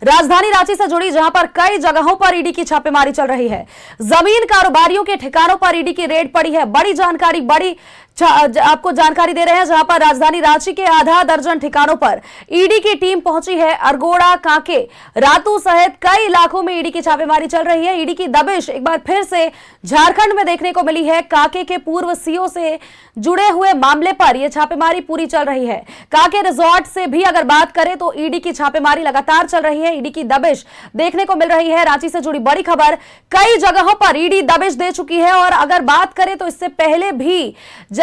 राजधानी रांची से जुड़ी, जहां पर कई जगहों पर ईडी की छापेमारी चल रही है। जमीन कारोबारियों के ठिकानों पर ईडी की रेड पड़ी है। बड़ी जानकारी, आपको जानकारी दे रहे हैं, जहां पर राजधानी रांची के आधा दर्जन ठिकानों पर ईडी की टीम पहुंची है। अरगोड़ा, कांके, रातू सहित कई इलाकों में ईडी की छापेमारी चल रही है। ईडी की दबिश एक बार फिर से झारखंड में देखने को मिली है। कांके के पूर्व सीओ से जुड़े हुए मामले पर यह छापेमारी पूरी चल रही है। कांके रिजॉर्ट से भी अगर बात करें तो ईडी की छापेमारी लगातार चल रही है। ईडी की दबिश देखने को मिल रही है। रांची से जुड़ी बड़ी खबर, कई जगहों पर ईडी दबिश दे चुकी है। और अगर बात करें तो इससे पहले भी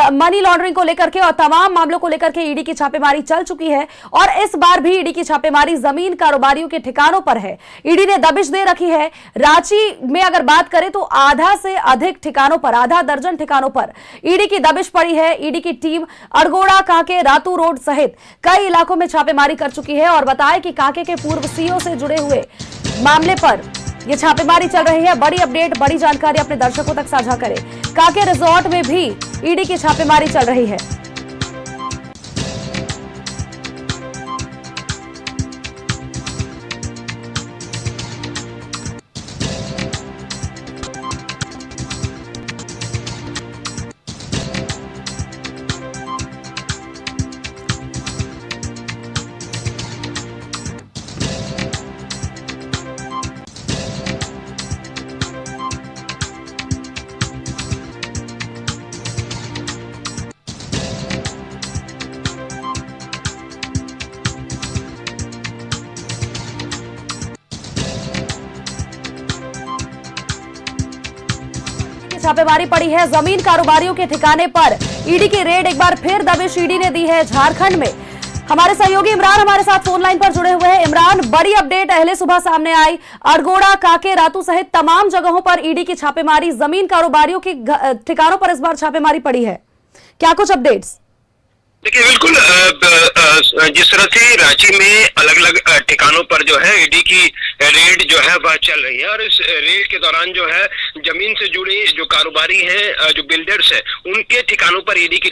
मनी लॉन्ड्रिंग को लेकर के और तमाम मामलों को लेकर के ईडी की छापेमारी चल चुकी है। और इस बार भी ईडी की छापेमारी जमीन कारोबारियों के ठिकानों पर है। ईडी ने दबिश दे रखी है। रांची में अगर बात करें तो आधा से अधिक ठिकानों पर, आधा दर्जन ठिकानों पर ईडी की दबिश पड़ी है। ईडी की टीम अरगोड़ा, कांके, रातू रोड सहित कई इलाकों में छापेमारी कर चुकी है। और बताएं कि कांके के पूर्व सीओ से जुड़े हुए मामले पर यह छापेमारी चल रही है। बड़ी अपडेट, बड़ी जानकारी अपने दर्शकों तक साझा करें। कांके रिजॉर्ट में भी ईडी की छापेमारी चल रही है। छापेमारी पड़ी है। जमीन कारोबारियों के ठिकाने पर ईडी की रेड, एक बार फिर दबिश ईडी ने दी है झारखंड में। हमारे सहयोगी इमरान हमारे साथ फोन लाइन पर जुड़े हुए हैं। इमरान, बड़ी अपडेट अहले सुबह सामने आई। अरगोड़ा, कांके, रातू सहित तमाम जगहों पर ईडी की छापेमारी, जमीन कारोबारियों के ठिकानों पर इस बार छापेमारी पड़ी है, क्या कुछ अपडेट्स? देखिए, बिल्कुल जिस तरह से रांची में अलग अलग ठिकानों पर जो है ईडी की रेड जो है वह चल रही है। और इस रेड के दौरान जो है जमीन से जुड़ी जो कारोबारी हैं, जो बिल्डर्स हैं, उनके ठिकानों पर ईडी की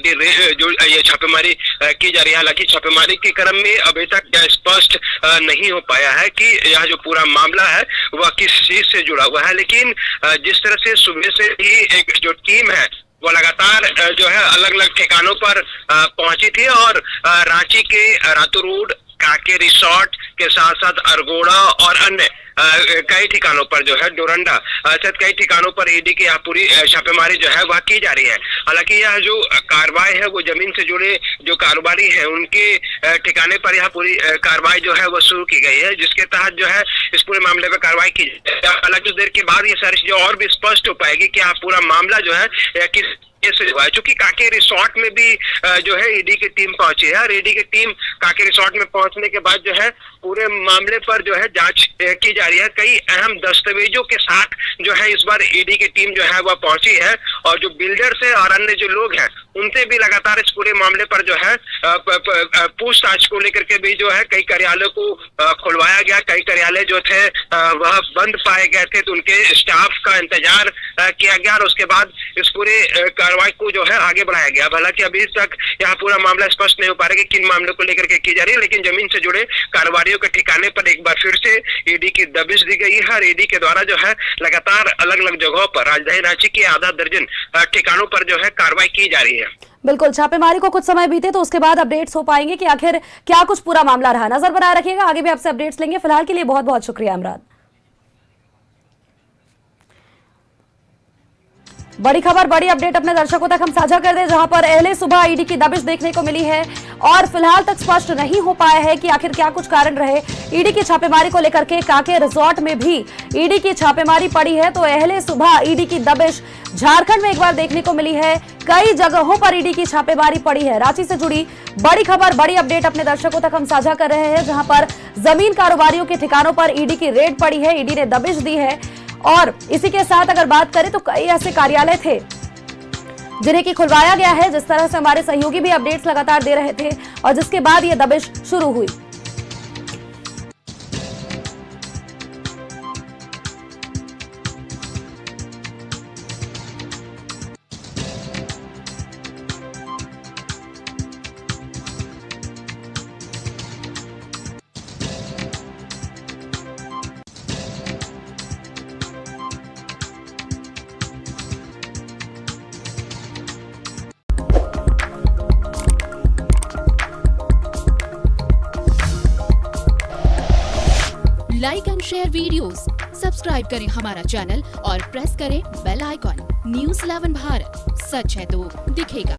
जो ये छापेमारी की जा रही है। हालांकि छापेमारी के क्रम में अभी तक स्पष्ट नहीं हो पाया है कि यह जो पूरा मामला है वह किस चीज से जुड़ा हुआ है। लेकिन जिस तरह से सुबह से ही एक जो टीम है वो लगातार जो है अलग अलग ठिकानों पर पहुंची थी। और रांची के रातू रोड, कांके रिसोर्ट के साथ साथ अरगोड़ा और अन्य कई ठिकानों पर जो है डोरंडा सहित कई ठिकानों पर ईडी की पूरी छापेमारी जो है वह की जा रही है। हालांकि यह जो कार्रवाई है वो जमीन से जुड़े जो कारोबारी हैं उनके ठिकाने पर यह पूरी कार्रवाई जो है वो शुरू की गई है, जिसके तहत जो है इस पूरे मामले पर कार्रवाई की जाए। हालांकि देर के बाद ये सारी चीजें और भी स्पष्ट हो पाएगी कि पूरा मामला जो है किस हुआ है। चूंकि कांके रिसोर्ट में भी जो है ईडी की टीम पहुंची है। और ईडी की टीम कांके रिसोर्ट में पहुंचने के बाद जो है पूरे मामले पर जो है जांच की जा रही है। कई अहम दस्तावेजों के साथ जो है इस बार ईडी की टीम जो है वह पहुंची है। और जो बिल्डर्स है और अन्य जो लोग हैं उनसे भी लगातार इस पूरे मामले पर जो है पूछताछ को लेकर के भी जो है कई कार्यालयों को खुलवाया गया। कई कार्यालय जो थे वह बंद पाए गए थे, तो उनके स्टाफ का इंतजार किया गया और उसके बाद इस पूरे कार्रवाई को जो है आगे बढ़ाया गया। हालांकि अभी तक यह पूरा मामला स्पष्ट नहीं हो पा रहा कि किन मामलों को लेकर के की जा रही है। लेकिन जमीन से जुड़े कारोबारियों के ठिकाने पर एक बार फिर से ईडी की दबिश दी गई है। और ईडी के द्वारा जो है लगातार अलग अलग जगहों पर राजधानी रांची के आधा दर्जन ठिकानों पर जो है कार्रवाई की जा रही है। बिल्कुल, छापेमारी को कुछ समय बीते तो उसके बाद अपडेट्स हो पाएंगे कि आखिर क्या कुछ पूरा मामला रहा। नजर बनाए रखिएगा, आगे भी आपसे अपडेट्स लेंगे। फिलहाल के लिए बहुत बहुत शुक्रिया इमरान। बड़ी खबर, बड़ी अपडेट अपने दर्शकों तक हम साझा कर दें, जहां पर अहले सुबह ईडी की दबिश देखने को मिली है। और फिलहाल तक स्पष्ट नहीं हो पाया है कि आखिर क्या कुछ कारण रहे ईडी की छापेमारी को लेकर के। कांके रिजॉर्ट में भी ईडी की छापेमारी पड़ी है। तो अहले सुबह ईडी की दबिश झारखंड में एक बार देखने को मिली है। कई जगहों पर ईडी की छापेमारी पड़ी है। रांची से जुड़ी बड़ी खबर, बड़ी अपडेट अपने दर्शकों तक हम साझा कर रहे हैं, जहां पर जमीन कारोबारियों के ठिकानों पर ईडी की रेड पड़ी है। ईडी ने दबिश दी है। और इसी के साथ अगर बात करें तो कई ऐसे कार्यालय थे जिन्हें की खुलवाया गया है, जिस तरह से हमारे सहयोगी भी अपडेट्स लगातार दे रहे थे, और जिसके बाद यह दबिश शुरू हुई। Like and share videos, subscribe करें हमारा चैनल और प्रेस करें बेल आइकॉन। News 11 भारत, सच है तो दिखेगा।